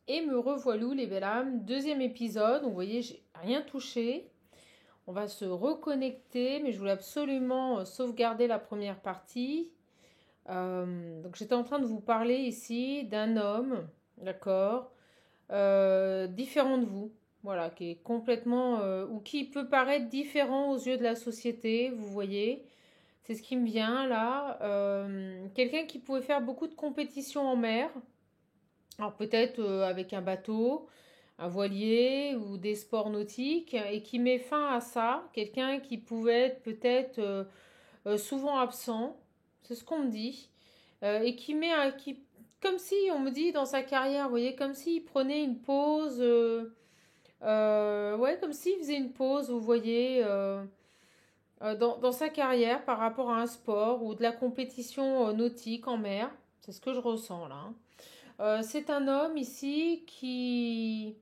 Et me revoilou les belles âmes, deuxième épisode. Donc, vous voyez, j'ai rien touché. On va se reconnecter, mais je voulais absolument sauvegarder la première partie. Donc j'étais en train de vous parler ici d'un homme, d'accord, différent de vous, voilà, qui est complètement, ou qui peut paraître différent aux yeux de la société, vous voyez. C'est ce qui me vient là. Quelqu'un qui pouvait faire beaucoup de compétitions en mer. Alors peut-être avec un bateau, un voilier ou des sports nautiques et qui met fin à ça. Quelqu'un qui pouvait être peut-être souvent absent, c'est ce qu'on me dit, et qui met un, qui, comme si on me dit dans sa carrière, vous voyez, comme s'il prenait une pause, ouais, comme s'il faisait une pause, vous voyez, dans sa carrière par rapport à un sport ou de la compétition nautique en mer. C'est ce que je ressens là, hein. C'est un homme ici qui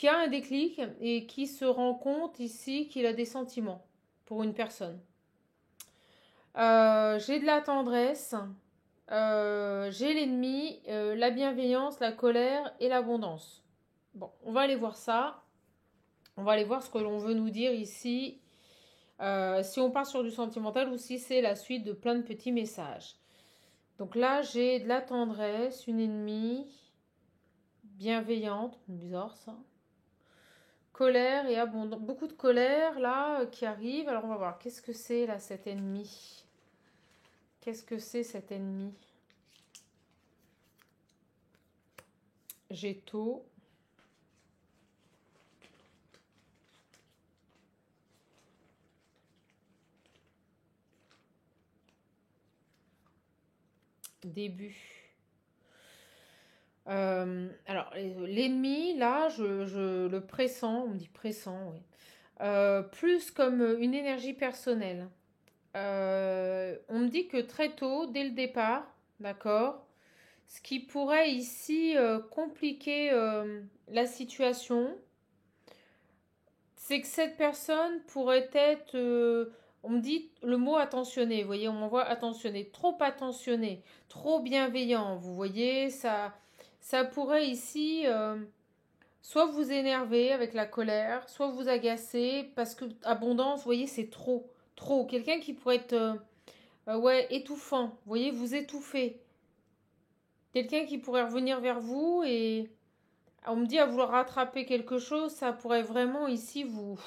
a un déclic et qui se rend compte ici qu'il a des sentiments pour une personne. J'ai de la tendresse, j'ai l'ennemi, la bienveillance, la colère et l'abondance. Bon, on va aller voir ça. On va aller voir ce que l'on veut nous dire ici. Si on part sur du sentimental ou si c'est la suite de plein de petits messages. Donc là, j'ai de la tendresse, une ennemie, bienveillante, bizarre ça. Colère et abondance. Beaucoup de colère là qui arrive. Alors on va voir. Qu'est-ce que c'est là cet ennemi? Qu'est-ce que c'est cet ennemi? J'ai tôt. Début. Alors l'ennemi là, je le pressens. On me dit pressant, oui. Plus comme une énergie personnelle. On me dit que très tôt, dès le départ, d'accord, ce qui pourrait ici compliquer la situation, c'est que cette personne pourrait être, on me dit le mot attentionné, vous voyez, on m'envoie attentionné, trop attentionné, trop bienveillant, vous voyez, ça pourrait ici soit vous énerver avec la colère, soit vous agacer, parce que abondance, vous voyez, c'est trop, trop. Quelqu'un qui pourrait être, ouais, étouffant, vous voyez, vous étouffer. Quelqu'un qui pourrait revenir vers vous et on me dit à vouloir rattraper quelque chose, ça pourrait vraiment ici vous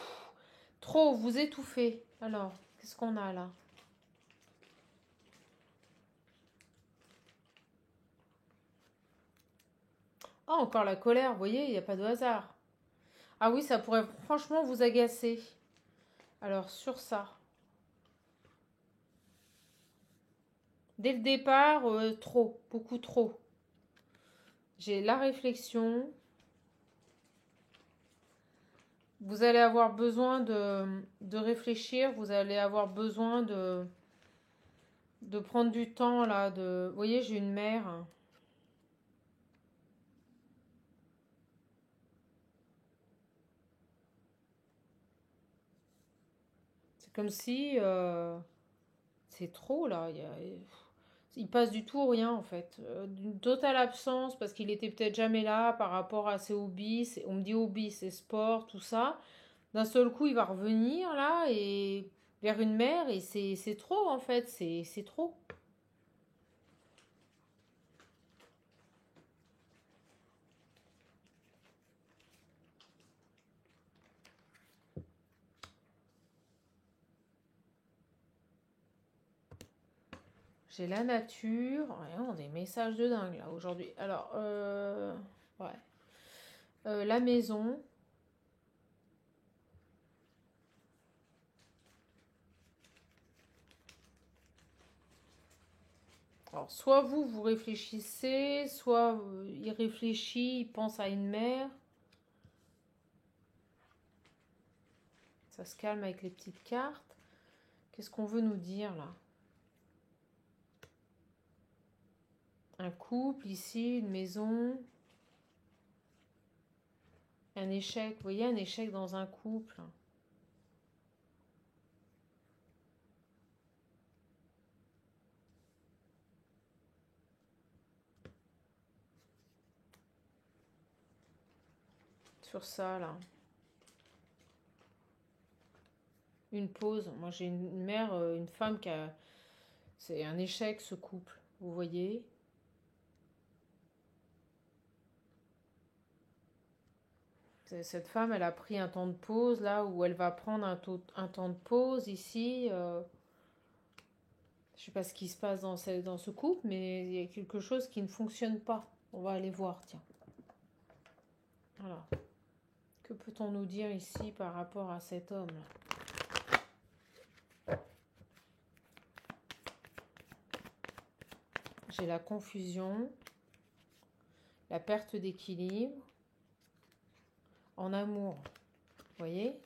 trop vous étouffer. Alors, qu'est-ce qu'on a là? Ah, encore la colère, vous voyez, il n'y a pas de hasard. Ah oui, ça pourrait franchement vous agacer. Alors, sur ça. Dès le départ, trop, beaucoup trop. J'ai la réflexion. Vous allez avoir besoin de réfléchir, vous allez avoir besoin de prendre du temps là. Vous voyez, j'ai une mère. C'est comme si c'est trop là. Il passe du tout au rien en fait. D'une totale absence parce qu'il était peut-être jamais là par rapport à ses hobbies. On me dit hobbies, c'est sport, tout ça. D'un seul coup, il va revenir là et vers une mer et c'est trop en fait. C'est trop. J'ai la nature. Vraiment des messages de dingue là aujourd'hui. Alors, ouais. La maison. Alors, soit vous réfléchissez, soit il réfléchit, il pense à une mère. Ça se calme avec les petites cartes. Qu'est-ce qu'on veut nous dire là? Un couple ici, une maison, un échec. Vous voyez, un échec dans un couple. sur ça, là. Une pause. Moi, j'ai une mère, une femme qui a... C'est un échec, ce couple. Vous voyez? Cette femme, elle a pris un temps de pause, là, où elle va prendre un temps de pause ici. Je sais pas ce qui se passe dans ce couple, mais il y a quelque chose qui ne fonctionne pas. On va aller voir, tiens. Voilà. Que peut-on nous dire ici par rapport à cet homme-là? J'ai la confusion, la perte d'équilibre en amour. Vous voyez?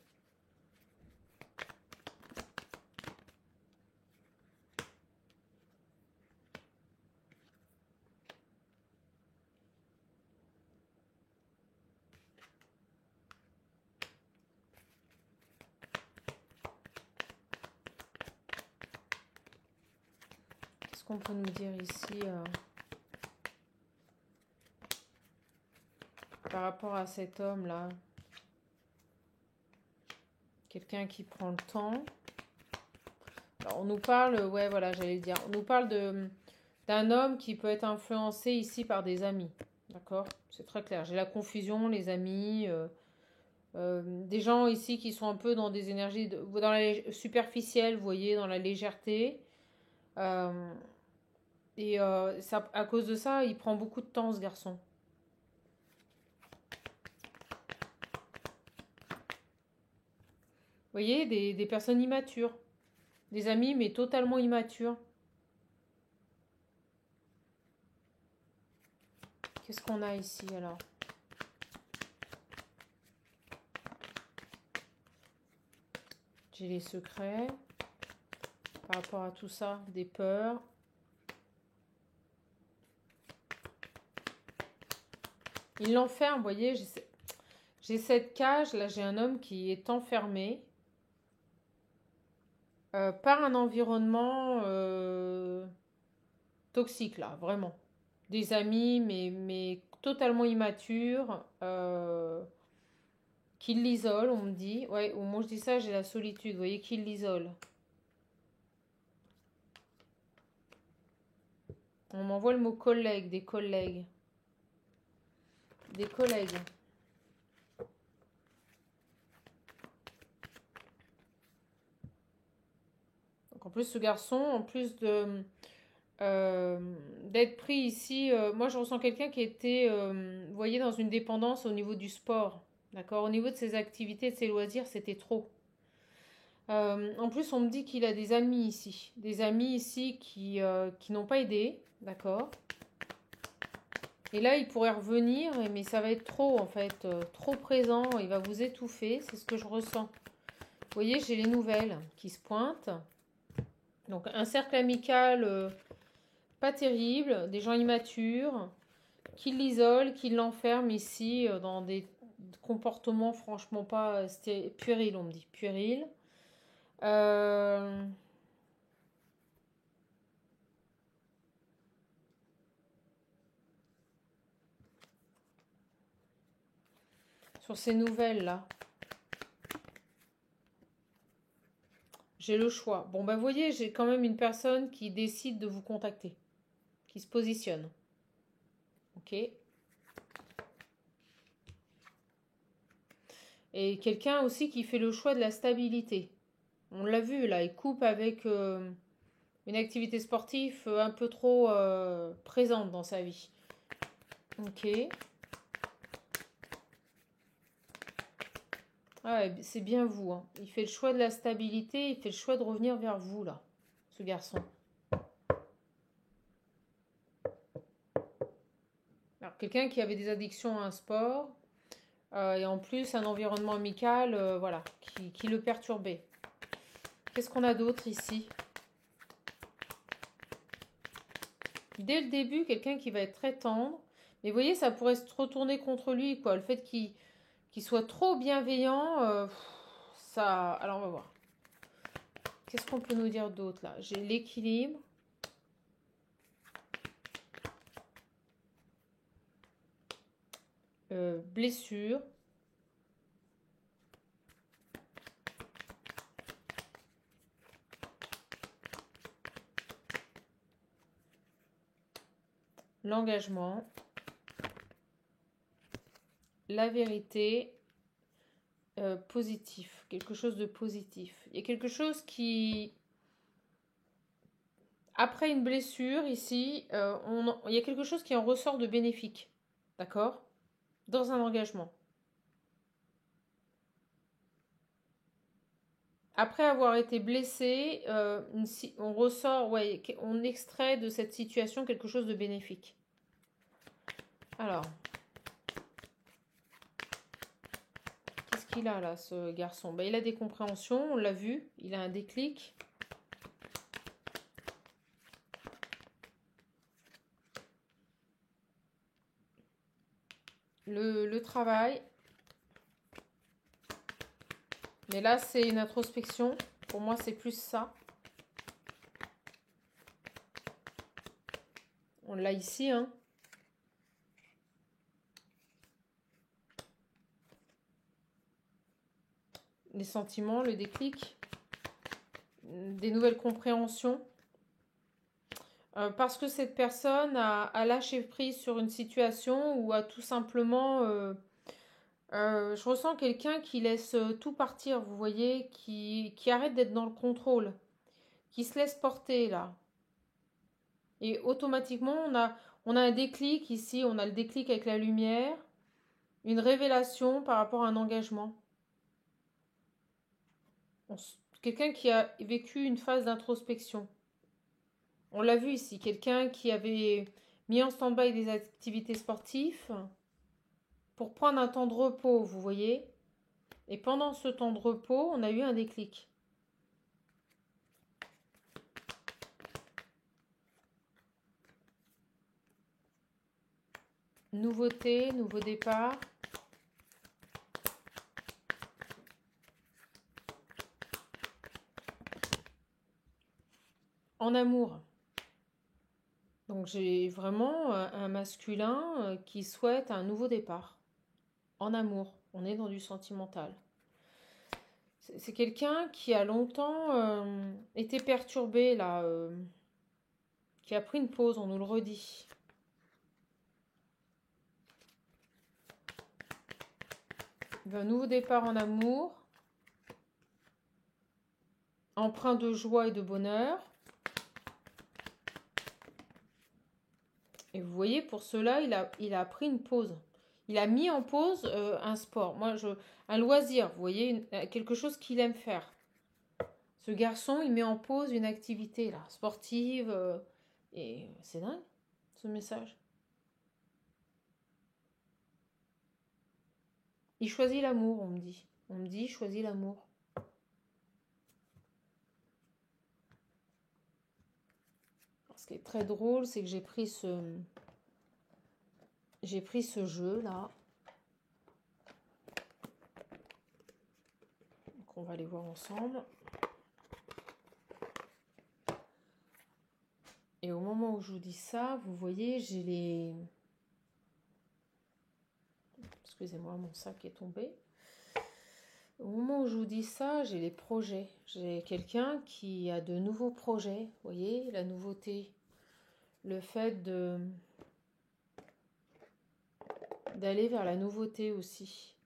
Qu'est-ce qu'on peut nous dire ici par rapport à cet homme-là? Quelqu'un qui prend le temps. Alors, on nous parle, ouais, voilà, j'allais le dire. On nous parle d'un homme qui peut être influencé ici par des amis. D'accord? C'est très clair. J'ai la confusion, les amis, des gens ici qui sont un peu dans des énergies dans la superficielle, vous voyez, dans la légèreté. Et ça, à cause de ça, il prend beaucoup de temps, ce garçon. Vous voyez, des personnes immatures. Des amis, mais totalement immatures. Qu'est-ce qu'on a ici, alors? J'ai les secrets. Par rapport à tout ça, des peurs. Il l'enferme, vous voyez, j'ai cette cage, là j'ai un homme qui est enfermé par un environnement toxique, là, vraiment. Des amis, mais totalement immatures, qui l'isolent, on me dit. Ouais, au moment où je dis ça, j'ai la solitude, vous voyez, qui l'isole. On m'envoie le mot collègue, des collègues. Des collègues. Donc en plus, ce garçon, en plus d'être pris ici, moi je ressens quelqu'un qui était, vous voyez, dans une dépendance au niveau du sport. D'accord? Au niveau de ses activités, de ses loisirs, c'était trop. En plus, on me dit qu'il a des amis ici. Des amis ici qui n'ont pas aidé. D'accord? Et là, il pourrait revenir, mais ça va être trop en fait. Trop présent. Il va vous étouffer. C'est ce que je ressens. Vous voyez, j'ai les nouvelles qui se pointent. Donc, un cercle amical pas terrible. Des gens immatures qui l'isolent, qui l'enferment ici dans des comportements franchement pas puérils, on me dit. Puérils. Sur ces nouvelles-là, j'ai le choix. Bon, ben, vous voyez, j'ai quand même une personne qui décide de vous contacter, qui se positionne. Ok? Et quelqu'un aussi qui fait le choix de la stabilité. On l'a vu, là, il coupe avec une activité sportive un peu trop présente dans sa vie. Ok. Ah ouais, c'est bien vous, hein. Il fait le choix de la stabilité, il fait le choix de revenir vers vous, là, ce garçon. Alors, quelqu'un qui avait des addictions à un sport, et en plus un environnement amical, voilà, qui le perturbait. Qu'est-ce qu'on a d'autre ici? Dès le début, quelqu'un qui va être très tendre, mais vous voyez, ça pourrait se retourner contre lui, quoi. Le fait qu'il soit trop bienveillant, ça... Alors, on va voir. Qu'est-ce qu'on peut nous dire d'autre, là? J'ai l'équilibre. Blessure. l'engagement, la vérité, positif, quelque chose de positif. Il y a quelque chose qui, après une blessure ici, il y a quelque chose qui en ressort de bénéfique, d'accord? Dans un engagement. Après avoir été blessé, on ressort, ouais, on extrait de cette situation quelque chose de bénéfique. Alors, qu'est-ce qu'il a là, ce garçon? Il a des compréhensions, on l'a vu, il a un déclic. Le travail. Mais là, c'est une introspection. Pour moi, c'est plus ça. On l'a ici, hein. Les sentiments, le déclic, des nouvelles compréhensions. Parce que cette personne a lâché prise sur une situation ou a tout simplement... je ressens quelqu'un qui laisse tout partir, vous voyez, qui arrête d'être dans le contrôle, qui se laisse porter là. Et automatiquement, on a un déclic ici, on a le déclic avec la lumière, une révélation par rapport à un engagement. Quelqu'un qui a vécu une phase d'introspection. On l'a vu ici, quelqu'un qui avait mis en stand-by des activités sportives pour prendre un temps de repos, vous voyez. Et pendant ce temps de repos, on a eu un déclic. Nouveauté, nouveau départ. En amour. Donc j'ai vraiment un masculin qui souhaite un nouveau départ. En amour. On est dans du sentimental. C'est quelqu'un qui a longtemps été perturbé là. Qui a pris une pause, on nous le redit. Un nouveau départ en amour. Empreint de joie et de bonheur. Et vous voyez, pour cela, il a pris une pause. Il a mis en pause un sport. Un loisir, vous voyez, quelque chose qu'il aime faire. Ce garçon, il met en pause une activité là, sportive. Et c'est dingue, ce message. Il choisit l'amour, on me dit. On me dit, choisis l'amour. Ce qui est très drôle, c'est que j'ai pris ce jeu là. Donc on va les voir ensemble. Et au moment où je vous dis ça, vous voyez, j'ai les... Excusez-moi, mon sac est tombé. Au moment où je vous dis ça, j'ai les projets. J'ai quelqu'un qui a de nouveaux projets. Vous voyez, la nouveauté. Le fait d'aller vers la nouveauté aussi.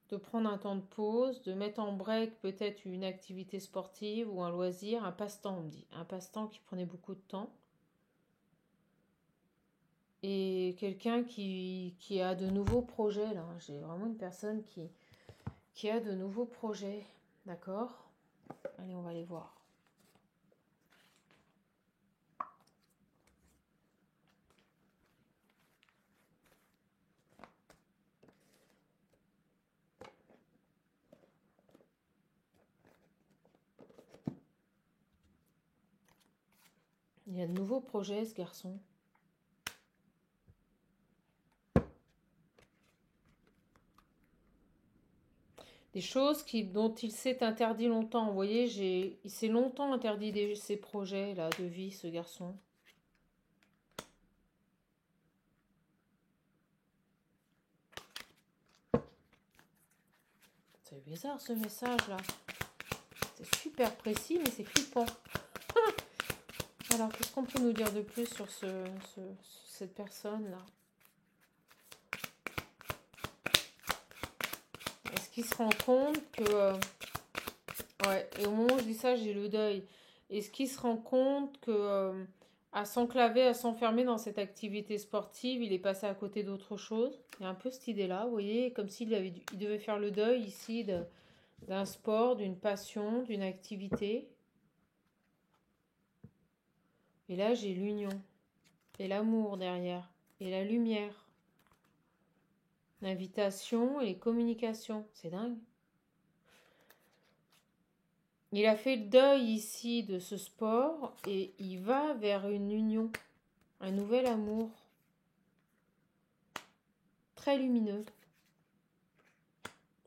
De prendre un temps de pause, de mettre en break peut-être une activité sportive ou un loisir, un passe-temps, on me dit. Un passe-temps qui prenait beaucoup de temps. Et quelqu'un qui a de nouveaux projets, là. J'ai vraiment une personne qui a de nouveaux projets. D'accord? Allez, on va les voir. Il y a de nouveaux projets, ce garçon. Des choses dont il s'est interdit longtemps. Vous voyez, il s'est longtemps interdit ses projets là, de vie, ce garçon. C'est bizarre ce message là. C'est super précis, mais c'est flippant. Alors, qu'est-ce qu'on peut nous dire de plus sur cette personne-là? Est-ce qu'il se rend compte que... ouais, et au moment où je dis ça, j'ai le deuil. Est-ce qu'il se rend compte que à s'enclaver, à s'enfermer dans cette activité sportive, il est passé à côté d'autre chose? Il y a un peu cette idée-là, vous voyez, comme il devait faire le deuil ici d'un sport, d'une passion, d'une activité. Et là, j'ai l'union, et l'amour derrière, et la lumière, l'invitation et les communications. C'est dingue. Il a fait le deuil ici de ce sport et il va vers une union, un nouvel amour très lumineux.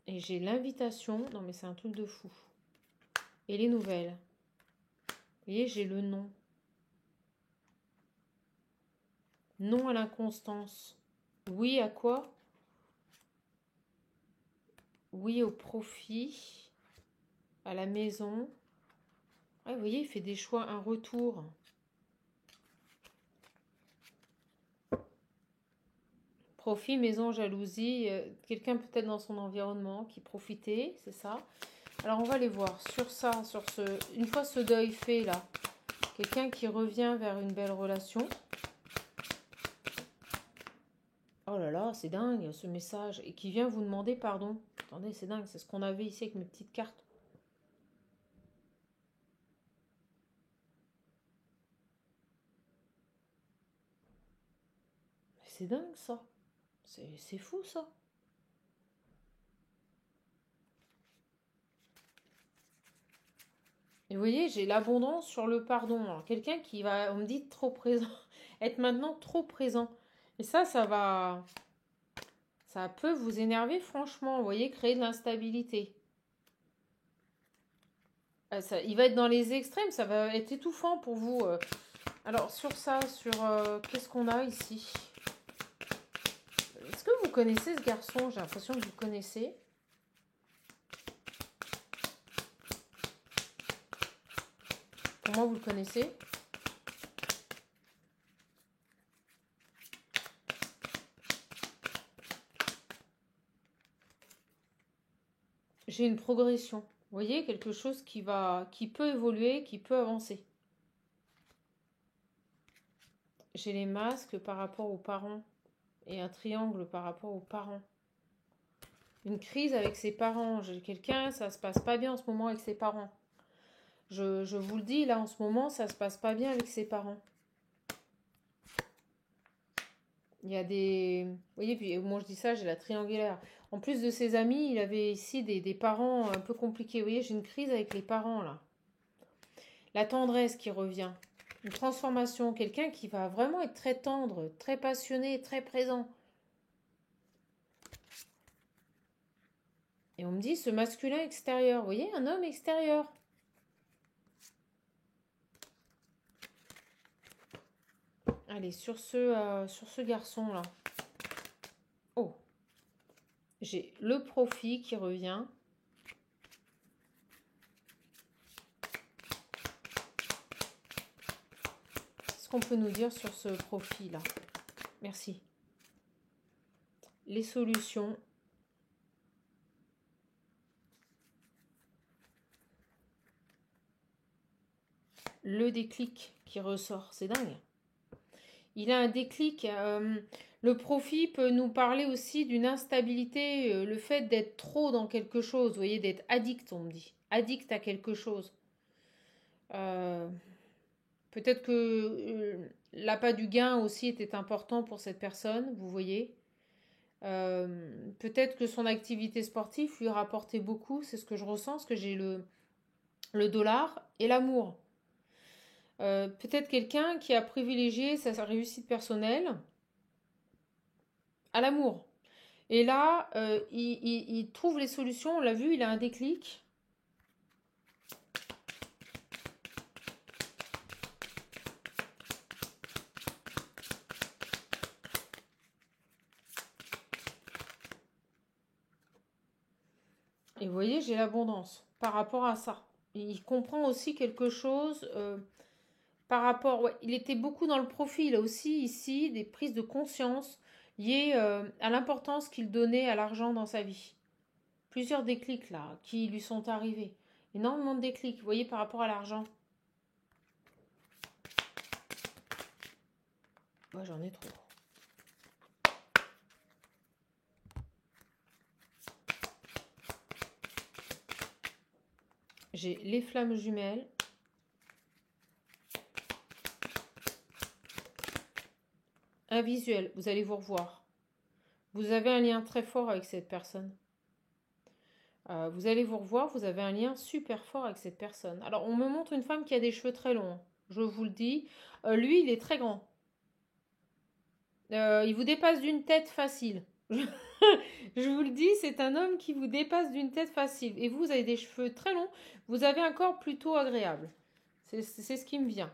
Et j'ai l'invitation, non mais c'est un truc de fou. Et les nouvelles. Vous voyez, j'ai le non. Non à l'inconstance. Oui à quoi? Oui au profit, à la maison. Ah, vous voyez, il fait des choix, un retour. Profit, maison, jalousie. Quelqu'un peut-être dans son environnement qui profitait, c'est ça. Alors on va les voir sur ça, une fois ce deuil fait là, quelqu'un qui revient vers une belle relation. Oh là là, c'est dingue ce message. Et qui vient vous demander pardon. Attendez, c'est dingue, c'est ce qu'on avait ici avec mes petites cartes. C'est dingue ça. C'est fou ça. Et vous voyez, j'ai l'abondance sur le pardon. Alors, quelqu'un qui va, on me dit, trop présent. Être maintenant trop présent. Et ça peut vous énerver franchement. Vous voyez, créer de l'instabilité. Il va être dans les extrêmes, ça va être étouffant pour vous. Alors sur ça, qu'est-ce qu'on a ici? Est-ce que vous connaissez ce garçon? J'ai l'impression que vous connaissez. Pour moi, vous le connaissez. J'ai une progression. Vous voyez, quelque chose qui peut évoluer, qui peut avancer. J'ai les masques par rapport aux parents et un triangle par rapport aux parents. Une crise avec ses parents. J'ai quelqu'un, ça se passe pas bien en ce moment avec ses parents. Je vous le dis, là en ce moment, ça se passe pas bien avec ses parents. Il y a des... Vous voyez, puis moi je dis ça, j'ai la triangulaire. En plus de ses amis, il avait ici des parents un peu compliqués. Vous voyez, j'ai une crise avec les parents là. La tendresse qui revient. Une transformation. Quelqu'un qui va vraiment être très tendre, très passionné, très présent. Et on me dit ce masculin extérieur. Vous voyez, un homme extérieur. Allez, sur ce garçon-là. Oh. J'ai le profit qui revient. Qu'est-ce qu'on peut nous dire sur ce profit-là? Merci. Les solutions. Le déclic qui ressort. C'est dingue. Il a un déclic. Le profit peut nous parler aussi d'une instabilité, le fait d'être trop dans quelque chose, vous voyez, d'être addict, on me dit. Addict à quelque chose. Peut-être que l'appât du gain aussi était important pour cette personne, vous voyez. Peut-être que son activité sportive lui rapportait beaucoup, c'est ce que je ressens, parce que j'ai le dollar et l'amour. Peut-être quelqu'un qui a privilégié sa réussite personnelle à l'amour. Et là, il trouve les solutions, on l'a vu, il a un déclic. Et vous voyez, j'ai l'abondance par rapport à ça. Il comprend aussi quelque chose par rapport, ouais, il était beaucoup dans le profil aussi ici, des prises de conscience liées à l'importance qu'il donnait à l'argent dans sa vie. Plusieurs déclics là qui lui sont arrivés. Énormément de déclics, vous voyez, par rapport à l'argent. Moi, j'en ai trop. J'ai les flammes jumelles. Un visuel, vous allez vous revoir. Vous avez un lien très fort avec cette personne. Vous allez vous revoir, vous avez un lien super fort avec cette personne. Alors, on me montre une femme qui a des cheveux très longs. Je vous le dis. Lui, il est très grand. Il vous dépasse d'une tête facile. Je vous le dis, c'est un homme qui vous dépasse d'une tête facile. Et vous avez des cheveux très longs. Vous avez un corps plutôt agréable. C'est ce qui me vient.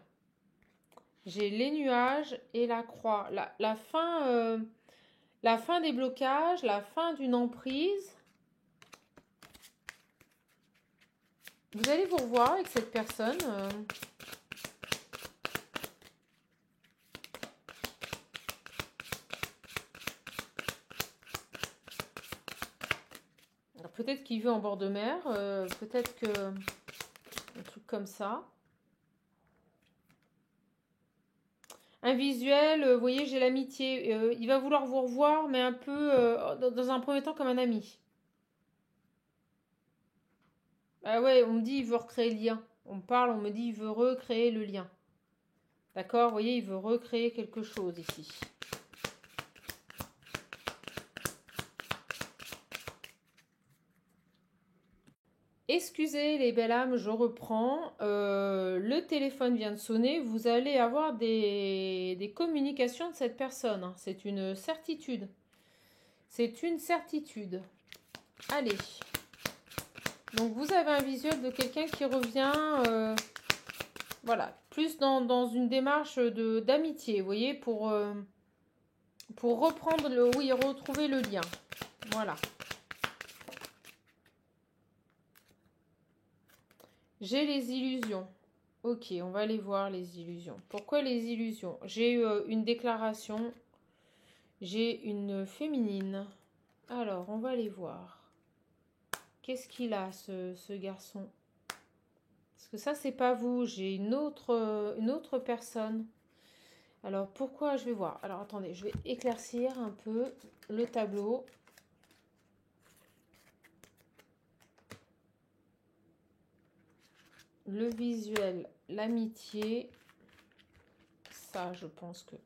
J'ai les nuages et la croix. La fin des blocages, la fin d'une emprise. Vous allez vous revoir avec cette personne. Peut-être qu'il vit en bord de mer. Peut-être que... Un truc comme ça. Un visuel, vous voyez, j'ai l'amitié. Il va vouloir vous revoir, mais un peu, dans un premier temps, comme un ami. Ah ouais, on me dit il veut recréer le lien. On me parle, on me dit il veut recréer le lien. D'accord, vous voyez, il veut recréer quelque chose ici. Excusez les belles âmes, je reprends. Le téléphone vient de sonner. Vous allez avoir des communications de cette personne. Hein. C'est une certitude. C'est une certitude. Allez. Donc vous avez un visuel de quelqu'un qui revient, voilà, plus dans une démarche d'amitié, vous voyez, pour reprendre oui, retrouver le lien. Voilà. J'ai les illusions. Ok, on va aller voir les illusions. Pourquoi les illusions? J'ai une déclaration. J'ai une féminine. Alors, on va aller voir. Qu'est-ce qu'il a, ce garçon? Parce que ça, c'est pas vous. J'ai une autre personne. Alors, pourquoi je vais voir? Alors, attendez, je vais éclaircir un peu le tableau. Le visuel, l'amitié. Ça, je pense que...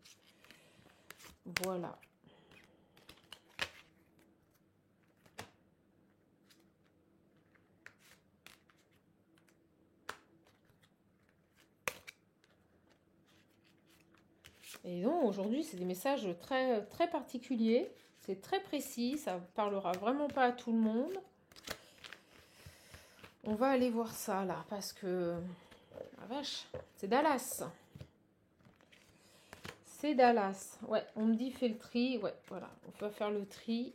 Voilà. Et donc aujourd'hui, c'est des messages très, très particuliers. C'est très précis. Ça ne parlera vraiment pas à tout le monde. On va aller voir ça là. Parce que... La vache, c'est Dallas. C'est Dallas. Ouais, on me dit fais le tri. Ouais, voilà. On va faire le tri.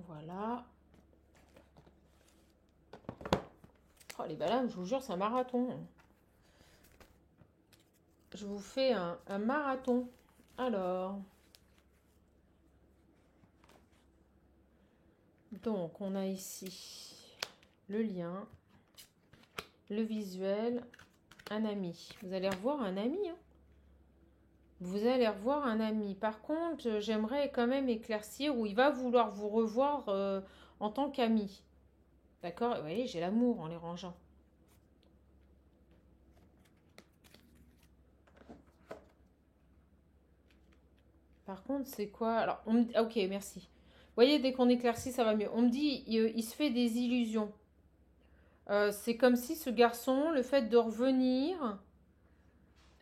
Voilà. Oh, les balames, je vous jure, c'est un marathon. Je vous fais un marathon. Alors. Donc, on a ici le lien, le visuel, un ami. Vous allez revoir un ami. Hein. Vous allez revoir un ami. Par contre, j'aimerais quand même éclaircir où il va vouloir vous revoir en tant qu'ami. D'accord? Vous voyez, j'ai l'amour en les rangeant. Par contre, c'est quoi? Alors, ok, merci. Vous voyez, dès qu'on éclaircit, ça va mieux. On me dit, il se fait des illusions. C'est comme si ce garçon, le fait de revenir,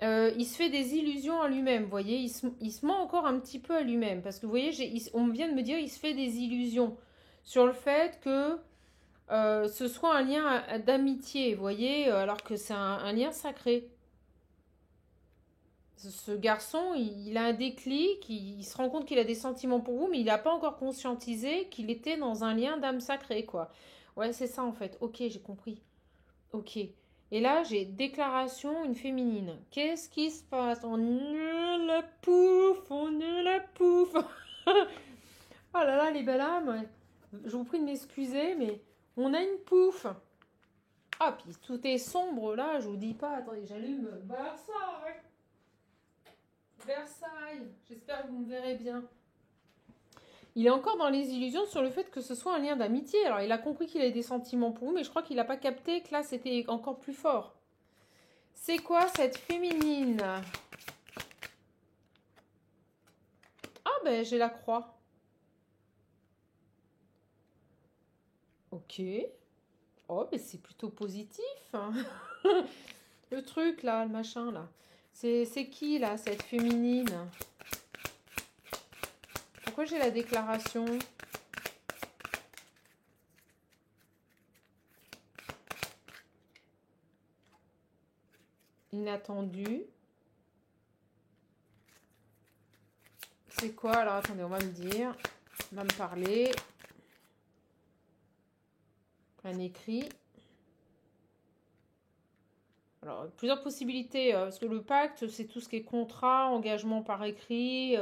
il se fait des illusions à lui-même, vous voyez, il se ment encore un petit peu à lui-même, parce que vous voyez, on vient de me dire, il se fait des illusions sur le fait que ce soit un lien d'amitié, vous voyez, alors que c'est un lien sacré. Ce garçon, il a un déclic, il se rend compte qu'il a des sentiments pour vous, mais il n'a pas encore conscientisé qu'il était dans un lien d'âme sacrée, quoi. Ouais, c'est ça en fait. Ok, j'ai compris. Ok. Et là, j'ai déclaration, une féminine. Qu'est-ce qui se passe? On est la pouf, on est la pouf. Oh là là, les belles âmes. Je vous prie de m'excuser, mais on a une pouf. Ah, puis tout est sombre là, je vous dis pas. Attendez, j'allume Versailles. Versailles. J'espère que vous me verrez bien. Il est encore dans les illusions sur le fait que ce soit un lien d'amitié. Alors, il a compris qu'il avait des sentiments pour vous, mais je crois qu'il n'a pas capté que là, c'était encore plus fort. C'est quoi cette féminine? Ah, ben, j'ai la croix. Ok. Oh, ben, c'est plutôt positif. Hein. Le truc, là, le machin, là. C'est qui, là, cette féminine? Pourquoi j'ai la déclaration? Inattendu. C'est quoi? Alors, attendez, on va me dire. On va me parler. Un écrit. Alors, plusieurs possibilités, parce que le pacte, c'est tout ce qui est contrat, engagement par écrit,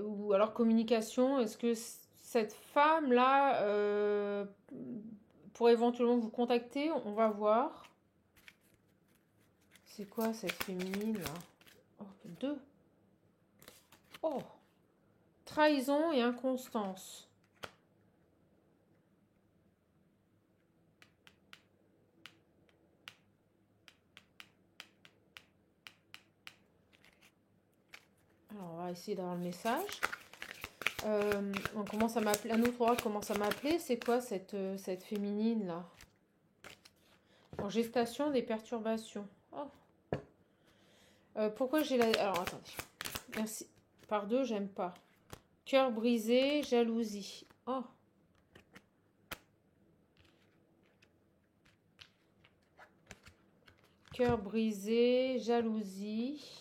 ou alors communication. Est-ce que cette femme-là pourrait éventuellement vous contacter? On va voir. C'est quoi cette féminine là? Oh, deux. Oh, trahison et inconstance. Alors, on va essayer d'avoir le message. On commence à m'appeler. Un autre oral commence à m'appeler. C'est quoi cette féminine là? En gestation des perturbations. Oh. Pourquoi j'ai la. Alors attendez. Merci. Par deux, j'aime pas. Cœur brisé, jalousie. Oh. Cœur brisé, jalousie.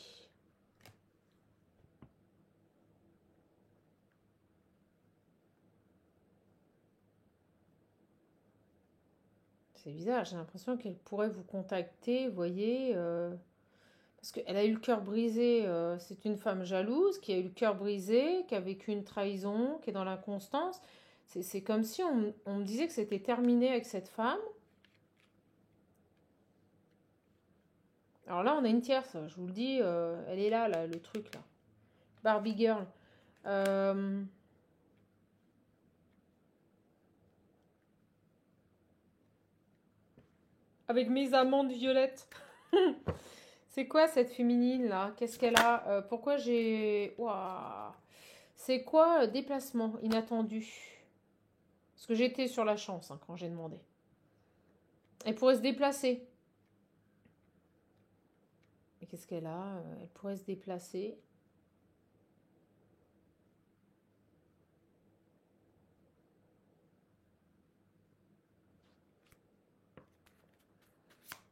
C'est bizarre, j'ai l'impression qu'elle pourrait vous contacter, vous voyez. Parce qu'elle a eu le cœur brisé. C'est une femme jalouse qui a eu le cœur brisé, qui a vécu une trahison, qui est dans l'inconstance. C'est comme si on me disait que c'était terminé avec cette femme. Alors là, on a une tierce, je vous le dis, elle est là, le truc là. Barbie Girl. Avec mes amandes violettes. C'est quoi cette féminine là? Qu'est-ce qu'elle a? Pourquoi j'ai. Waouh! C'est quoi déplacement inattendu? Parce que j'étais sur la chance hein, quand j'ai demandé. Elle pourrait se déplacer. Et qu'est-ce qu'elle a? Elle pourrait se déplacer.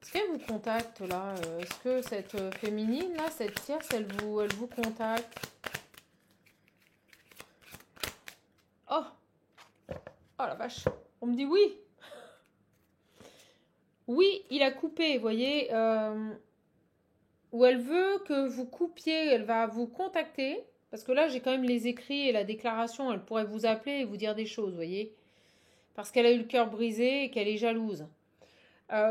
Est-ce qu'elle vous contacte là? Est-ce que cette féminine là, cette tierce, elle vous contacte? Oh! Oh la vache! On me dit oui! Oui, il a coupé, vous voyez. Où elle veut que vous coupiez, elle va vous contacter. Parce que là, j'ai quand même les écrits et la déclaration. Elle pourrait vous appeler et vous dire des choses, vous voyez. Parce qu'elle a eu le cœur brisé et qu'elle est jalouse.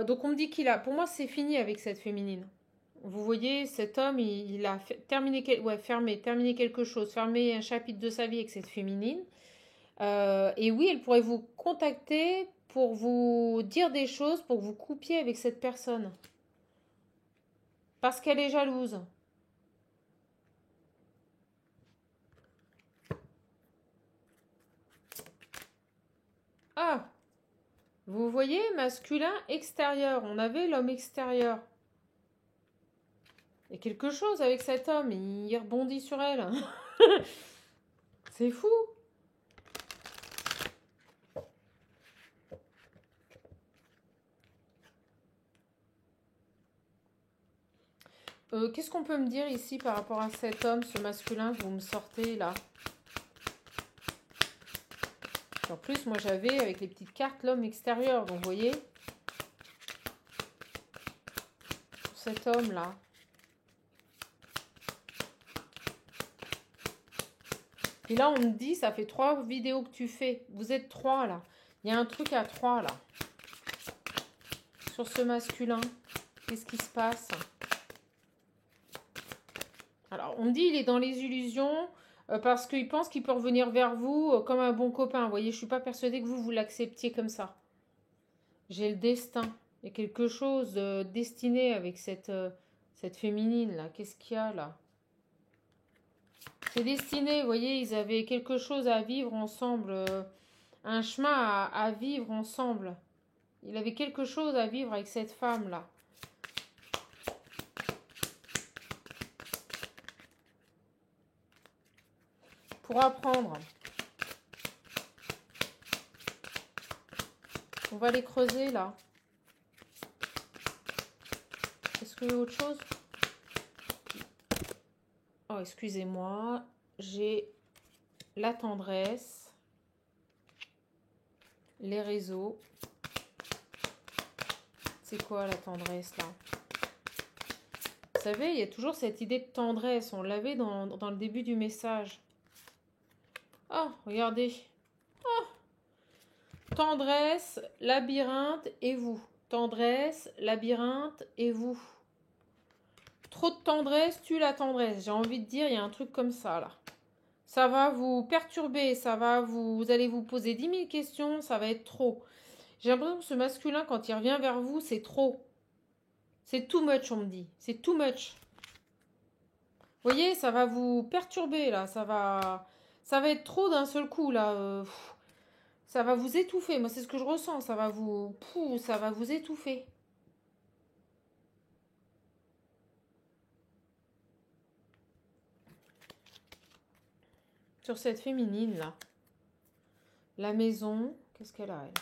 Donc on me dit qu'il a... Pour moi, c'est fini avec cette féminine. Vous voyez, cet homme, il a terminé quelque chose, fermé un chapitre de sa vie avec cette féminine. Et oui, elle pourrait vous contacter pour vous dire des choses, pour que vous coupiez avec cette personne. Parce qu'elle est jalouse. Ah, vous voyez, masculin extérieur. On avait l'homme extérieur. Il y a quelque chose avec cet homme. Il rebondit sur elle. C'est fou. Qu'est-ce qu'on peut me dire ici par rapport à cet homme, ce masculin que vous me sortez là? En plus, moi j'avais avec les petites cartes l'homme extérieur. Donc vous voyez, pour cet homme là. Et là on me dit, ça fait 3 vidéos que tu fais. Vous êtes 3 là. Il y a un truc à 3 là. Sur ce masculin. Qu'est-ce qui se passe? Alors on me dit il est dans les illusions. Parce qu'il pense qu'il peut revenir vers vous comme un bon copain. Vous voyez, je ne suis pas persuadée que vous l'acceptiez comme ça. J'ai le destin. Il y a quelque chose de destiné avec cette féminine là. Qu'est-ce qu'il y a là? C'est destiné, vous voyez, ils avaient quelque chose à vivre ensemble. Un chemin à vivre ensemble. Il avait quelque chose à vivre avec cette femme là. Pour apprendre. On va les creuser là. Est-ce qu'il y a autre chose? Oh, excusez-moi. J'ai la tendresse. Les réseaux. C'est quoi la tendresse là? Vous savez, il y a toujours cette idée de tendresse. On l'avait dans le début du message. Oh, regardez. Oh. Tendresse, labyrinthe et vous. Tendresse, labyrinthe et vous. Trop de tendresse tue la tendresse. J'ai envie de dire, il y a un truc comme ça là. Ça va vous perturber, vous allez vous poser 10 000 questions, ça va être trop. J'ai l'impression que ce masculin, quand il revient vers vous, c'est trop. C'est too much, on me dit. C'est too much. Vous voyez, ça va vous perturber là. Ça va être trop d'un seul coup là. Ça va vous étouffer. Moi, c'est ce que je ressens. Ça va vous étouffer. Sur cette féminine là. La maison. Qu'est-ce qu'elle a, elle?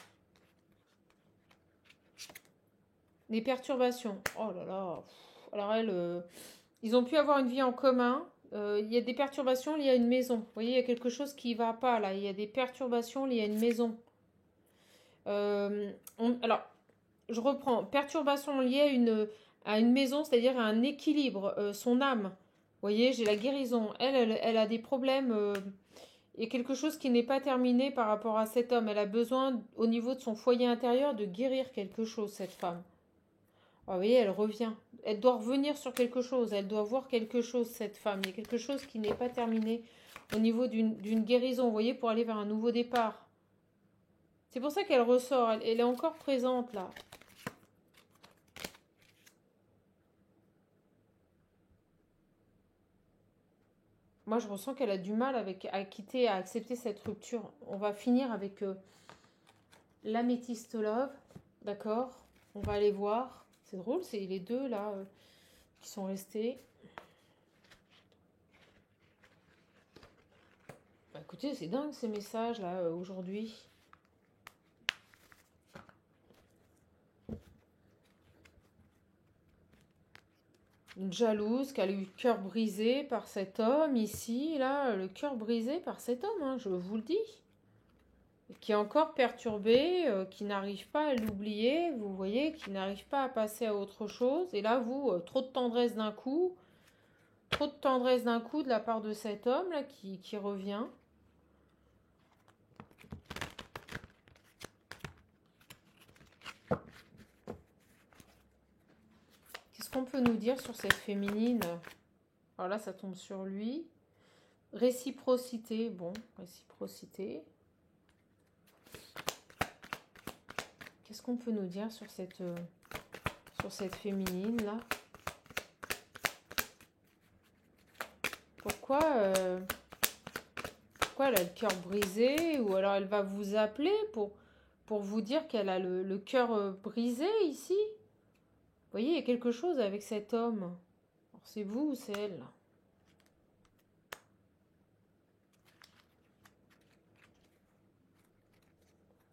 Des perturbations. Oh là là. Alors elle, ils ont pu avoir une vie en commun. Il y a des perturbations liées à une maison. Vous voyez, il y a quelque chose qui ne va pas là. Il y a des perturbations liées à une maison. Alors, je reprends. Perturbations liées à une maison, c'est-à-dire à un équilibre. Son âme. Vous voyez, j'ai la guérison. Elle a des problèmes. Il y a quelque chose qui n'est pas terminé par rapport à cet homme. Elle a besoin, au niveau de son foyer intérieur, de guérir quelque chose, cette femme. Ah, vous voyez, elle revient. Elle doit revenir sur quelque chose. Elle doit voir quelque chose, cette femme. Il y a quelque chose qui n'est pas terminé au niveau d'une guérison, vous voyez, pour aller vers un nouveau départ. C'est pour ça qu'elle ressort. Elle est encore présente, là. Moi, je ressens qu'elle a du mal à accepter cette rupture. On va finir avec l'améthyste love. D'accord? On va aller voir. C'est drôle, c'est les deux, là, qui sont restés. Bah, écoutez, c'est dingue, ces messages, là, aujourd'hui. Une jalouse qui a eu le cœur brisé par cet homme ici, là, le cœur brisé par cet homme, hein, je vous le dis. Qui est encore perturbé, qui n'arrive pas à l'oublier, vous voyez, qui n'arrive pas à passer à autre chose. Et là, vous, trop de tendresse d'un coup, de la part de cet homme là qui revient. Qu'est-ce qu'on peut nous dire sur cette féminine? Alors là, ça tombe sur lui. Réciprocité, bon, réciprocité. Qu'est-ce qu'on peut nous dire sur cette féminine là? Pourquoi elle a le cœur brisé? Ou alors elle va vous appeler pour vous dire qu'elle a le cœur brisé ici? Vous voyez, il y a quelque chose avec cet homme. Alors c'est vous ou c'est elle?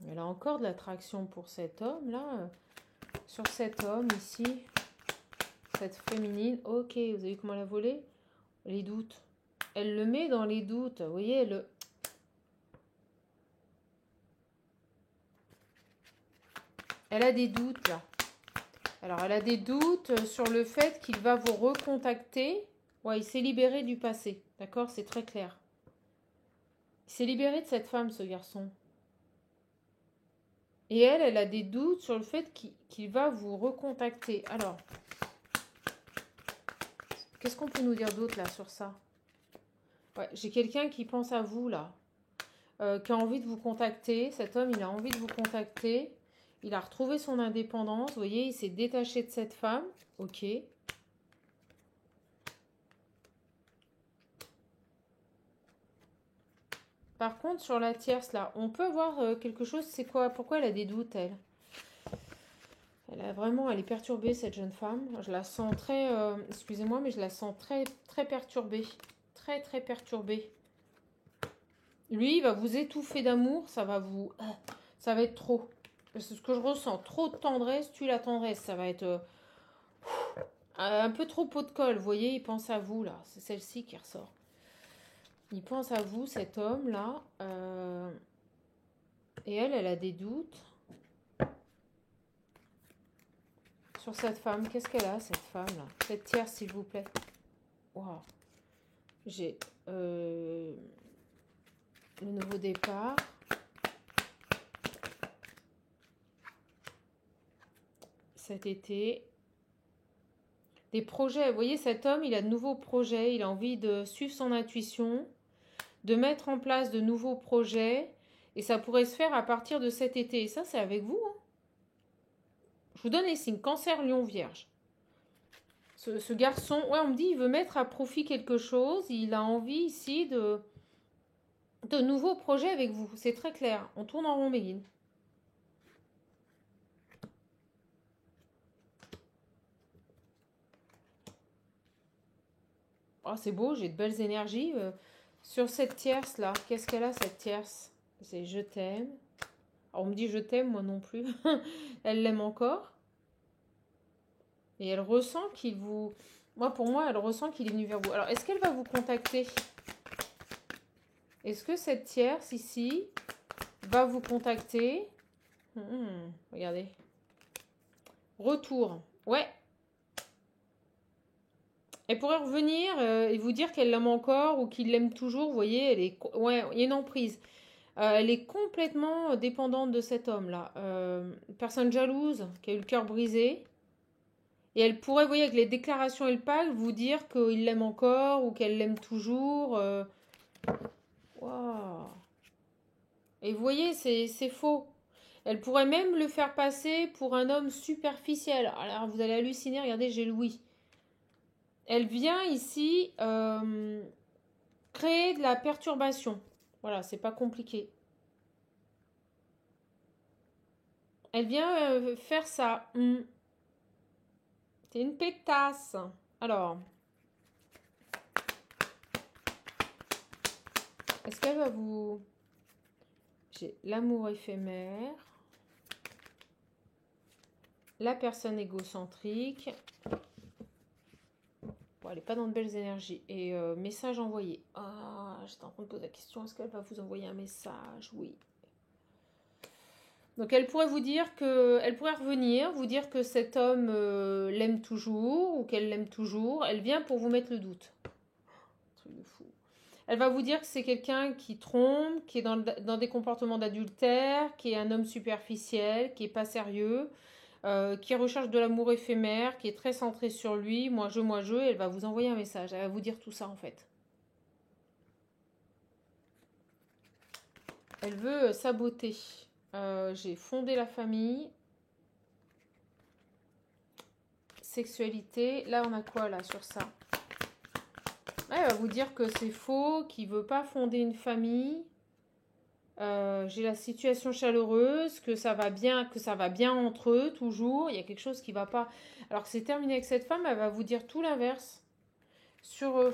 Elle a encore de l'attraction pour cet homme là. Sur cet homme ici. cette féminine. Ok, vous avez vu comment elle a volé? Les doutes. Elle le met dans les doutes. Vous voyez, elle a des doutes là. Alors, elle a des doutes sur le fait qu'il va vous recontacter. Ouais, il s'est libéré du passé. D'accord? C'est très clair. Il s'est libéré de cette femme, ce garçon. Et elle a des doutes sur le fait qu'il va vous recontacter. Alors, qu'est-ce qu'on peut nous dire d'autre là sur ça? Ouais, j'ai quelqu'un qui pense à vous là. Qui a envie de vous contacter. Cet homme, il a envie de vous contacter. Il a retrouvé son indépendance. Vous voyez, il s'est détaché de cette femme. Ok. Par contre, sur la tierce, là, on peut voir quelque chose. C'est quoi? Pourquoi elle a des doutes, elle? Elle est perturbée, cette jeune femme. Je la sens très... excusez-moi, mais je la sens très, très perturbée. Très, très perturbée. Lui, il va vous étouffer d'amour. Ça va être trop. C'est ce que je ressens. Trop de tendresse, tue la tendresse. Ça va être un peu trop pot de colle. Vous voyez, il pense à vous, là. C'est celle-ci qui ressort. Il pense à vous, cet homme-là. Et elle a des doutes sur cette femme. Qu'est-ce qu'elle a, cette femme-là? Cette tierce, s'il vous plaît. Waouh. J'ai le nouveau départ. Cet été. Des projets. Vous voyez, cet homme, il a de nouveaux projets. Il a envie de suivre son intuition, de mettre en place de nouveaux projets. Et ça pourrait se faire à partir de cet été. Et ça, c'est avec vous. Hein. Je vous donne les signes. Cancer, Lion, Vierge. Ce garçon, ouais, on me dit, il veut mettre à profit quelque chose. Il a envie ici de nouveaux projets avec vous. C'est très clair. On tourne en rond, Mégine. Oh, c'est beau, j'ai de belles énergies. Sur cette tierce-là, qu'est-ce qu'elle a, cette tierce? C'est je t'aime. Alors, on me dit je t'aime, moi non plus. Elle l'aime encore. Et elle ressent qu'il vous... pour moi, elle ressent qu'il est venu vers vous. Alors, est-ce qu'elle va vous contacter? Est-ce que cette tierce, ici, va vous contacter? Regardez. Retour. Ouais. Elle pourrait revenir et vous dire qu'elle l'aime encore ou qu'il l'aime toujours. Vous voyez, ouais, il y a une emprise. Elle est complètement dépendante de cet homme-là. Personne jalouse, qui a eu le cœur brisé. Et elle pourrait, vous voyez, avec les déclarations et le pacte, vous dire qu'il l'aime encore ou qu'elle l'aime toujours. Wow. Et vous voyez, c'est faux. Elle pourrait même le faire passer pour un homme superficiel. Alors, vous allez halluciner, regardez, j'ai le oui. Elle vient ici créer de la perturbation. Voilà, c'est pas compliqué. Elle vient faire ça. C'est une pétasse. Alors, est-ce qu'elle va vous... J'ai l'amour éphémère. La personne égocentrique. Bon, elle n'est pas dans de belles énergies. Et message envoyé. Ah, j'étais en train de poser la question. Est-ce qu'elle va vous envoyer un message? Oui. Donc elle pourrait vous dire que, elle pourrait revenir, vous dire que cet homme l'aime toujours ou qu'elle l'aime toujours. Elle vient pour vous mettre le doute. Truc de fou. Elle va vous dire que c'est quelqu'un qui trompe, qui est dans des comportements d'adultère, qui est un homme superficiel, qui est pas sérieux, qui recherche de l'amour éphémère, qui est très centré sur lui. Moi je. Elle va vous envoyer un message. Elle va vous dire tout ça en fait. Elle veut saboter. J'ai fondé la famille. Sexualité. Là, on a quoi, là, sur ça? Elle va vous dire que c'est faux, qu'il ne veut pas fonder une famille. J'ai la situation chaleureuse, que ça va bien entre eux, toujours. Il y a quelque chose qui ne va pas. Alors que c'est terminé avec cette femme, elle va vous dire tout l'inverse. Sur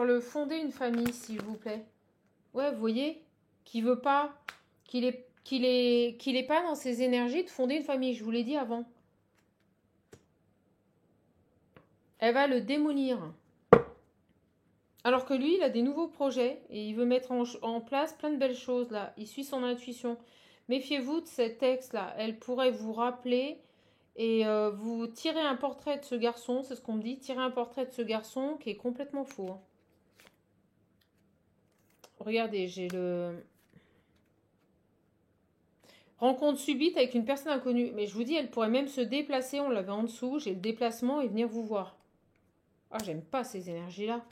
le fonder une famille, s'il vous plaît. Ouais, vous voyez, qu'il veut pas, qu'il est qu'il est pas dans ses énergies de fonder une famille. Je vous l'ai dit avant. Elle va le démolir. Alors que lui, il a des nouveaux projets et il veut mettre en place plein de belles choses là. Il suit son intuition. Méfiez-vous de cet ex là. Elle pourrait vous rappeler et vous tirer un portrait de ce garçon. C'est ce qu'on me dit. Tirer un portrait de ce garçon qui est complètement faux. Hein. Regardez, j'ai le... Rencontre subite avec une personne inconnue. Mais je vous dis, elle pourrait même se déplacer. On l'avait en dessous. J'ai le déplacement et venir vous voir. Ah, j'aime pas ces énergies-là.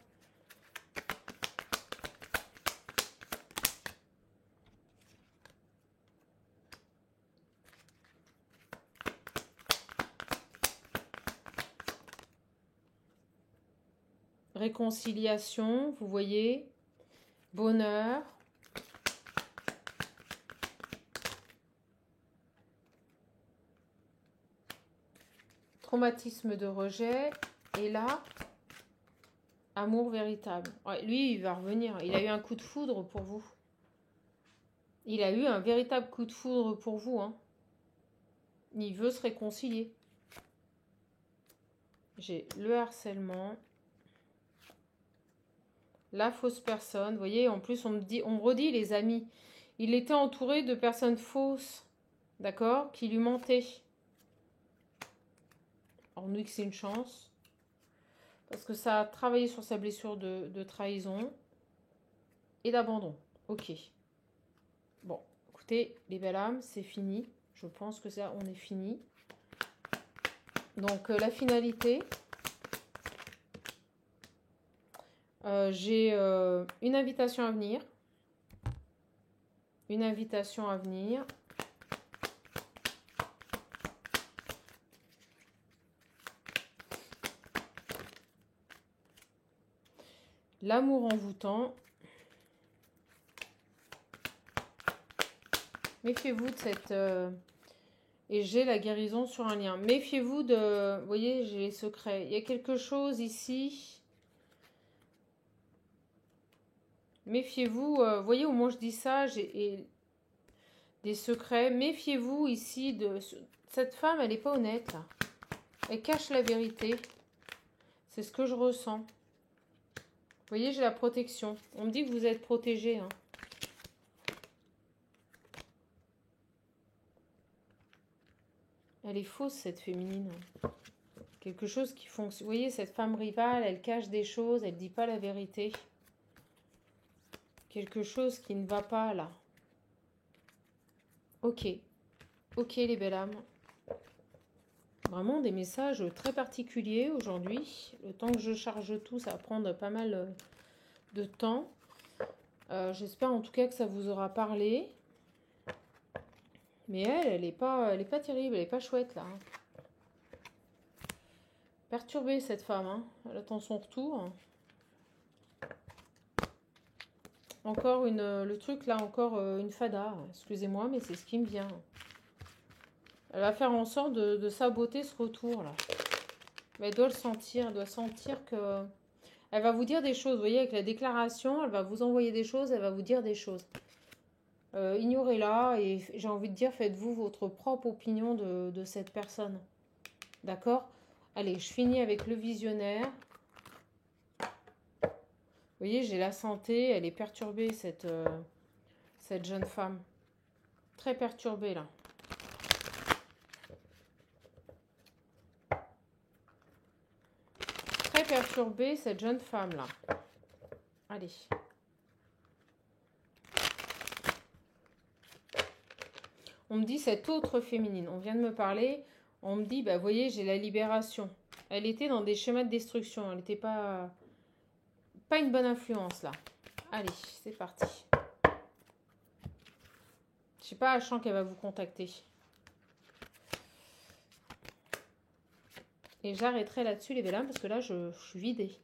Réconciliation, vous voyez. Bonheur. Traumatisme de rejet. Et là, amour véritable. Ouais, lui, il va revenir. Il a eu un coup de foudre pour vous. Il a eu un véritable coup de foudre pour vous. Hein. Il veut se réconcilier. J'ai le harcèlement. La fausse personne. Vous voyez, en plus, on me redit, les amis. Il était entouré de personnes fausses. D'accord? Qui lui mentaient. Alors, nous, que c'est une chance. Parce que ça a travaillé sur sa blessure de trahison. Et d'abandon. Ok. Bon, écoutez, les belles âmes, c'est fini. Je pense que ça, on est fini. Donc, la finalité. J'ai une invitation à venir. Une invitation à venir. L'amour envoûtant. Méfiez-vous de cette... et j'ai la guérison sur un lien. Méfiez-vous de... Vous voyez, j'ai les secrets. Il y a quelque chose ici. Méfiez-vous. Vous voyez, au moment où je dis ça, j'ai des secrets. Méfiez-vous ici de... Cette femme, elle n'est pas honnête, là. Elle cache la vérité. C'est ce que je ressens. Vous voyez, j'ai la protection. On me dit que vous êtes protégé, hein. Elle est fausse, cette féminine. Quelque chose qui fonctionne. Vous voyez, cette femme rivale, elle cache des choses, elle ne dit pas la vérité. Quelque chose qui ne va pas, là. Ok. Ok, les belles âmes. Vraiment des messages très particuliers aujourd'hui. Le temps que je charge tout, ça va prendre pas mal de temps. J'espère en tout cas que ça vous aura parlé. Mais elle est pas terrible, elle est pas chouette là. Perturbée cette femme, hein. Elle attend son retour. Encore le truc là, encore une fada. Excusez-moi, mais c'est ce qui me vient. Elle va faire en sorte de saboter ce retour là. Mais elle doit le sentir, elle doit sentir que... Elle va vous dire des choses, vous voyez, avec la déclaration, elle va vous envoyer des choses, elle va vous dire des choses. Ignorez-la et j'ai envie de dire, faites-vous votre propre opinion de cette personne. D'accord? Allez, je finis avec le visionnaire. Vous voyez, j'ai la santé, elle est perturbée, cette jeune femme. Très perturbée, là. Très perturbée, cette jeune femme, là. Allez. On me dit cette autre féminine. On vient de me parler. On me dit, bah, vous voyez, j'ai la libération. Elle était dans des schémas de destruction. Elle n'était pas une bonne influence, là. Allez, c'est parti. Je sais pas, je sens qu'elle va vous contacter. Et j'arrêterai là-dessus, les belles âmes, parce que là, je suis vidée.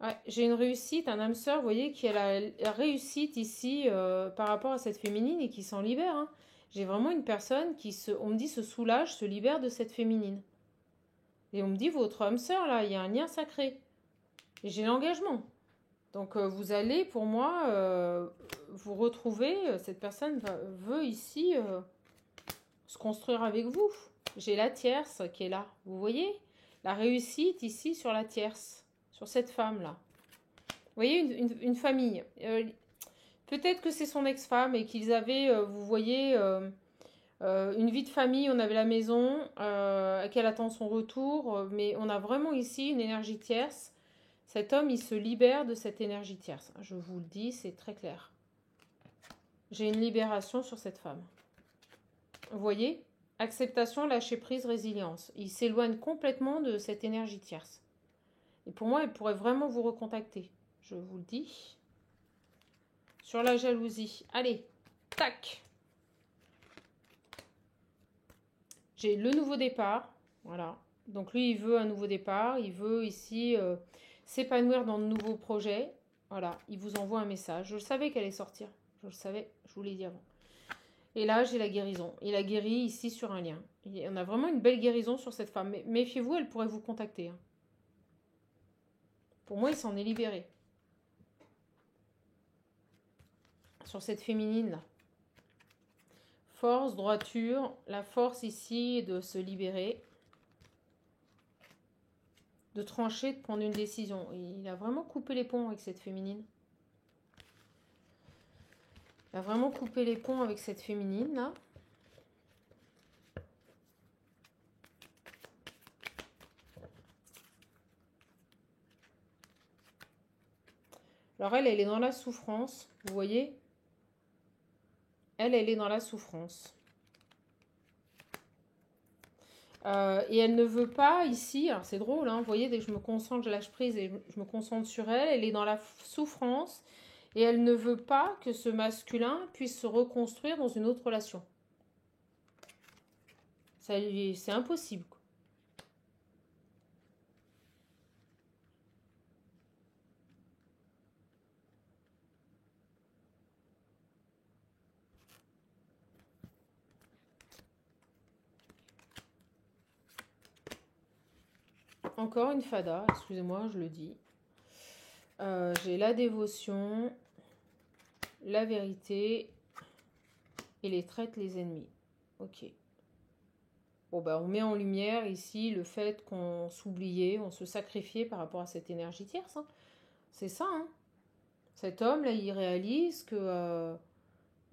Ouais, j'ai une réussite, un âme sœur, vous voyez, qui a la réussite ici par rapport à cette féminine et qui s'en libère. Hein. J'ai vraiment une personne qui, on me dit, se soulage, se libère de cette féminine. Et on me dit, votre âme sœur, là, il y a un lien sacré. Et j'ai l'engagement. Donc, vous allez, pour moi, vous retrouver. Cette personne veut ici se construire avec vous. J'ai la tierce qui est là. Vous voyez? La réussite ici sur la tierce. Sur cette femme-là. Vous voyez, une famille. Peut-être que c'est son ex-femme et qu'ils avaient, vous voyez, une vie de famille. On avait la maison, qu'elle attend son retour. Mais on a vraiment ici une énergie tierce. Cet homme, il se libère de cette énergie tierce. Je vous le dis, c'est très clair. J'ai une libération sur cette femme. Vous voyez? Acceptation, lâcher prise, résilience. Il s'éloigne complètement de cette énergie tierce. Et pour moi, il pourrait vraiment vous recontacter. Je vous le dis. Sur la jalousie. Allez, tac. J'ai le nouveau départ. Voilà. Donc lui, il veut un nouveau départ. Il veut ici s'épanouir dans de nouveaux projets. Voilà. Il vous envoie un message. Je le savais qu'elle allait sortir. Je le savais. Je vous l'ai dit avant. Et là, j'ai la guérison. Il a guéri ici sur un lien. On a vraiment une belle guérison sur cette femme. Mais méfiez-vous, elle pourrait vous contacter. Hein. Pour moi, il s'en est libéré. Sur cette féminine-là. Force, droiture. La force ici est de se libérer. De trancher, de prendre une décision. Il a vraiment coupé les ponts avec cette féminine. Il a vraiment coupé les ponts avec cette féminine, là. Alors elle est dans la souffrance, vous voyez? Elle est dans la souffrance. Et elle ne veut pas ici, alors c'est drôle, hein, vous voyez, dès que je me concentre, je lâche prise et je me concentre sur elle, elle est dans la souffrance et elle ne veut pas que ce masculin puisse se reconstruire dans une autre relation. C'est impossible. Encore une fada, excusez-moi, je le dis. J'ai la dévotion, la vérité et les traites, les ennemis. Ok. Bon, bah, on met en lumière ici le fait qu'on s'oubliait, on se sacrifiait par rapport à cette énergie tierce. Hein. C'est ça. Hein. Cet homme, là, il réalise que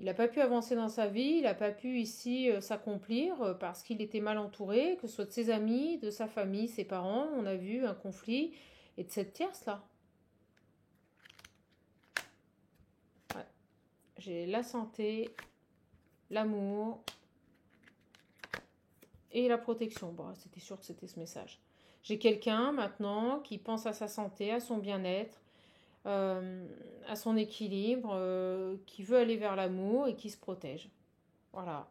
il n'a pas pu avancer dans sa vie, il n'a pas pu ici s'accomplir parce qu'il était mal entouré, que ce soit de ses amis, de sa famille, ses parents. On a vu un conflit et de cette tierce-là. Ouais. J'ai la santé, l'amour et la protection. Bon, c'était sûr que c'était ce message. J'ai quelqu'un maintenant qui pense à sa santé, à son bien-être, à son équilibre, qui veut aller vers l'amour et qui se protège. Voilà.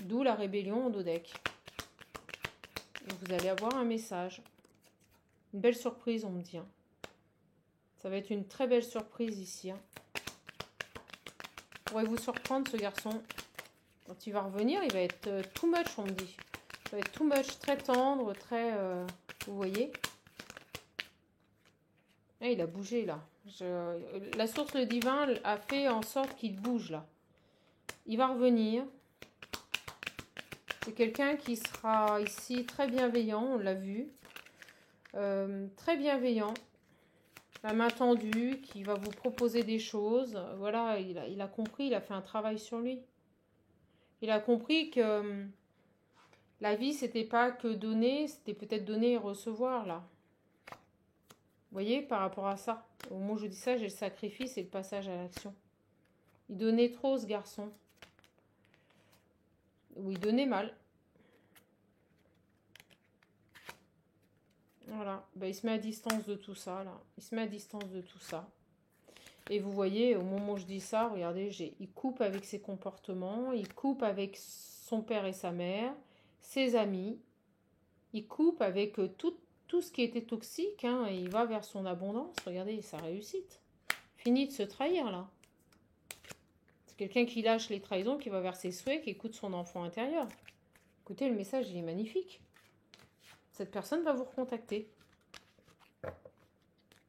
D'où la rébellion au Dodec. Et vous allez avoir un message. Une belle surprise, on me dit. Hein. Ça va être une très belle surprise ici. Hein. Pourrait vous surprendre, ce garçon. Quand il va revenir, il va être too much, on me dit. Il va être too much, très tendre, très... vous voyez? Ah, il a bougé, là. La source, le divin, a fait en sorte qu'il bouge, là. Il va revenir. C'est quelqu'un qui sera ici très bienveillant, on l'a vu. Très bienveillant. La main tendue, qui va vous proposer des choses. Voilà, il a compris, il a fait un travail sur lui. Il a compris que la vie, c'était pas que donner, c'était peut-être donner et recevoir, là. Vous voyez, par rapport à ça. Au moment où je dis ça, j'ai le sacrifice et le passage à l'action. Il donnait trop, ce garçon. Ou il donnait mal. Voilà. Ben, il se met à distance de tout ça, là. Il se met à distance de tout ça. Et vous voyez, au moment où je dis ça, regardez, il coupe avec ses comportements, il coupe avec son père et sa mère, ses amis, il coupe avec tout ce qui était toxique, hein, et il va vers son abondance. Regardez, sa réussite. Fini de se trahir, là. C'est quelqu'un qui lâche les trahisons, qui va vers ses souhaits, qui écoute son enfant intérieur. Écoutez, le message, il est magnifique. Cette personne va vous recontacter.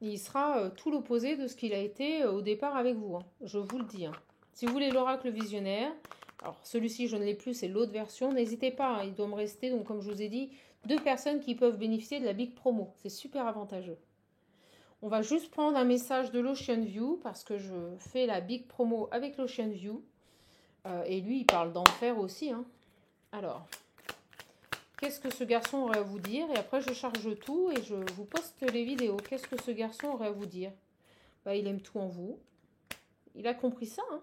Il sera tout l'opposé de ce qu'il a été au départ avec vous, hein. Je vous le dis, hein. Si vous voulez l'oracle visionnaire, alors celui-ci je ne l'ai plus, c'est l'autre version, n'hésitez pas, hein, il doit me rester, donc comme je vous ai dit, 2 personnes qui peuvent bénéficier de la Big Promo. C'est super avantageux. On va juste prendre un message de l'Ocean View, parce que je fais la Big Promo avec l'Ocean View. Et lui, il parle d'enfer aussi, hein. Alors, qu'est-ce que ce garçon aurait à vous dire? Et après, je charge tout et je vous poste les vidéos. Qu'est-ce que ce garçon aurait à vous dire? Bah, il aime tout en vous. Il a compris ça, hein.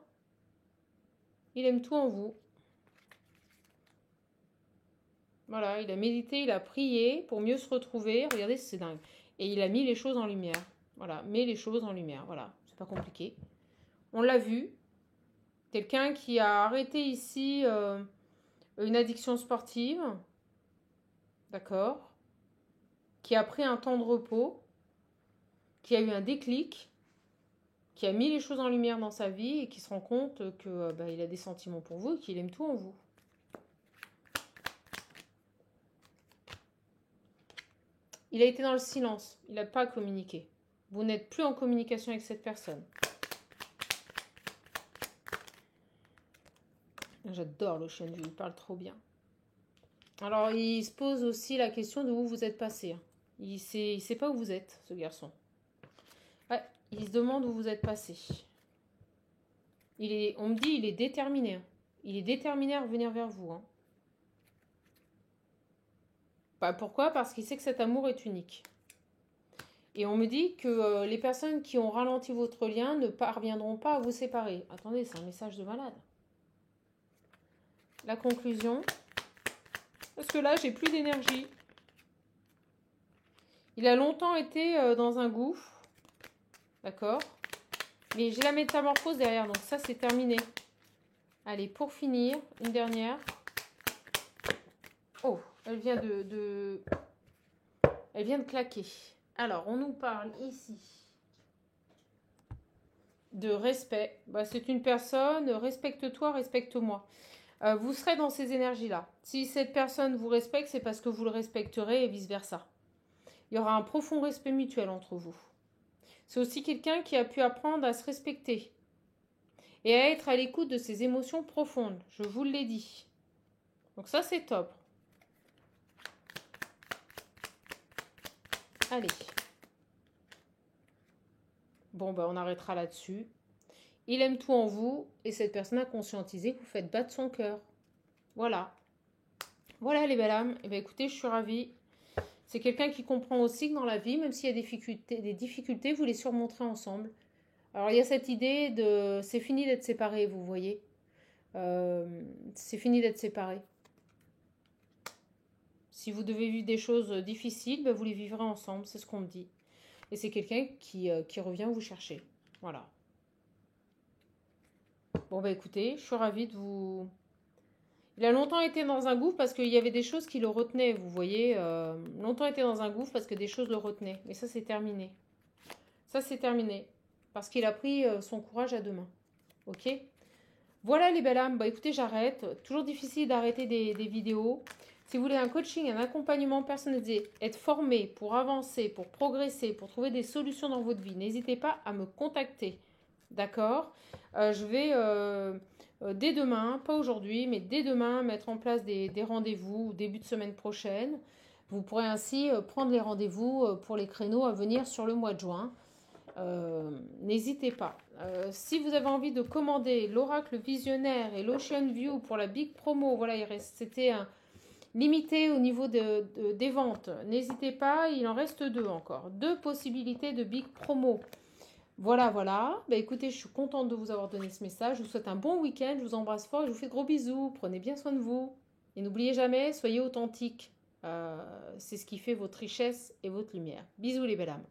Il aime tout en vous. Voilà, il a médité, il a prié pour mieux se retrouver. Regardez, c'est dingue. Et il a mis les choses en lumière. Voilà, met les choses en lumière. Voilà, c'est pas compliqué. On l'a vu. Quelqu'un qui a arrêté ici une addiction sportive. D'accord. Qui a pris un temps de repos. Qui a eu un déclic. Qui a mis les choses en lumière dans sa vie et qui se rend compte que il a des sentiments pour vous et qu'il aime tout en vous. Il a été dans le silence. Il n'a pas communiqué. Vous n'êtes plus en communication avec cette personne. J'adore l'Ocean View, il parle trop bien. Alors, il se pose aussi la question de où vous êtes passé, hein. Il sait pas où vous êtes, ce garçon. Ouais, il se demande où vous êtes passé. On me dit il est déterminé, hein. Il est déterminé à revenir vers vous, hein. Pourquoi? Parce qu'il sait que cet amour est unique. Et on me dit que les personnes qui ont ralenti votre lien ne parviendront pas à vous séparer. Attendez, c'est un message de malade. La conclusion. Parce que là, j'ai plus d'énergie. Il a longtemps été dans un gouffre. D'accord? Mais j'ai la métamorphose derrière, donc ça, c'est terminé. Allez, pour finir, une dernière. Oh, elle vient elle vient de claquer. Alors, on nous parle ici de respect. C'est une personne, respecte-toi, respecte-moi. Vous serez dans ces énergies-là. Si cette personne vous respecte, c'est parce que vous le respecterez et vice-versa. Il y aura un profond respect mutuel entre vous. C'est aussi quelqu'un qui a pu apprendre à se respecter et à être à l'écoute de ses émotions profondes. Je vous l'ai dit. Donc ça, c'est top. Allez. Bon, on arrêtera là-dessus. Il aime tout en vous et cette personne a conscientisé que vous faites battre son cœur. Voilà. Voilà les belles âmes. Eh bien, écoutez, je suis ravie. C'est quelqu'un qui comprend aussi que dans la vie, même s'il y a des difficultés, vous les surmonterez ensemble. Alors, il y a cette idée de... C'est fini d'être séparés, vous voyez. C'est fini d'être séparés. Si vous devez vivre des choses difficiles, vous les vivrez ensemble, c'est ce qu'on me dit. Et c'est quelqu'un qui revient vous chercher. Voilà. Bon, écoutez, je suis ravie de vous... Il a longtemps été dans un gouffre parce qu'il y avait des choses qui le retenaient, vous voyez. Longtemps été dans un gouffre parce que des choses le retenaient. Mais ça, c'est terminé. Ça, c'est terminé. Parce qu'il a pris son courage à deux mains. Ok? Voilà les belles âmes. Écoutez, j'arrête. Toujours difficile d'arrêter des vidéos. Si vous voulez un coaching, un accompagnement personnalisé, être formé pour avancer, pour progresser, pour trouver des solutions dans votre vie, n'hésitez pas à me contacter. D'accord? Je vais dès demain, pas aujourd'hui, mais dès demain, mettre en place des rendez-vous au début de semaine prochaine. Vous pourrez ainsi prendre les rendez-vous pour les créneaux à venir sur le mois de juin. N'hésitez pas. Si vous avez envie de commander l'oracle visionnaire et l'Ocean View pour la Big Promo, voilà, c'était limité au niveau des ventes. N'hésitez pas, il en reste 2 encore. 2 possibilités de Big Promo. Voilà. Écoutez, je suis contente de vous avoir donné ce message. Je vous souhaite un bon week-end. Je vous embrasse fort et je vous fais de gros bisous. Prenez bien soin de vous. Et n'oubliez jamais, soyez authentique. C'est ce qui fait votre richesse et votre lumière. Bisous les belles âmes.